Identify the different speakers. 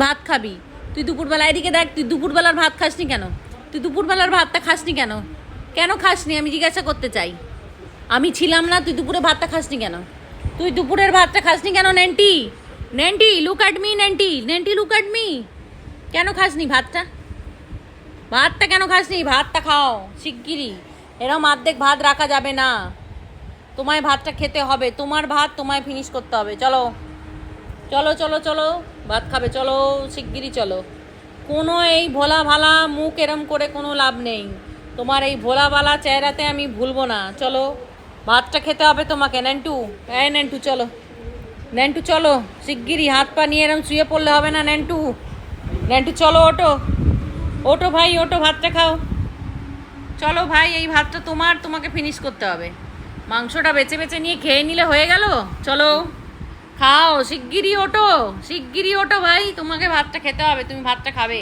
Speaker 1: ভাত খাবি, তুই দুপুরবেলা এদিকে দেখ, তুই দুপুরবেলার ভাত খাসনি কেন? তুই দুপুরবেলার ভাতটা খাসনি কেন? কেন খাসনি আমি জিজ্ঞাসা করতে চাই। আমি ছিলাম না, তুই দুপুরে ভাতটা খাসনি কেন? তুই দুপুরের ভাতটা খাসনি কেন? Nenti, Nenti look at me, Nenti, Nenti look at me. কেন খাসনি ভাতটা? ভাতটা কেন খাসনি? ভাতটা খাও শিগগিরই। এরকম অর্ধেক ভাত রাখা যাবে না, তোমায় ভাতটা খেতে হবে। তোমার ভাত তোমায় ফিনিশ করতে হবে। চলো চলো চলো চলো, ভাত খাবে, চলো শিগগিরই চলো। কোনো এই ভোলা ভালা মুখ এরম করে কোনো লাভ নেই। তোমার এই ভোলা ভালা চেহারাতে আমি ভুলবো না। চলো, ভাতটা খেতে হবে তোমাকে। নেন্টু, এই নেন্টু চলো, নেন্টু চলো শিগগিরই। হাত পা নিয়ে এরম শুয়ে পড়লে হবে না নেন্টু। নেন্টু চলো, ওটো ওটো ভাই, ওটো, ভাতটা খাও। চলো ভাই, এই ভাতটা তোমার, তোমাকে ফিনিশ করতে হবে। মাংসটা বেছে বেছে নিয়ে খেয়ে নিলে হয়ে গেল। চলো খাও শিগগিরই, ওটো শিগগিরই, ওটো ভাই, তোমাকে ভাতটা খেতে হবে, তুমি ভাতটা খাবে।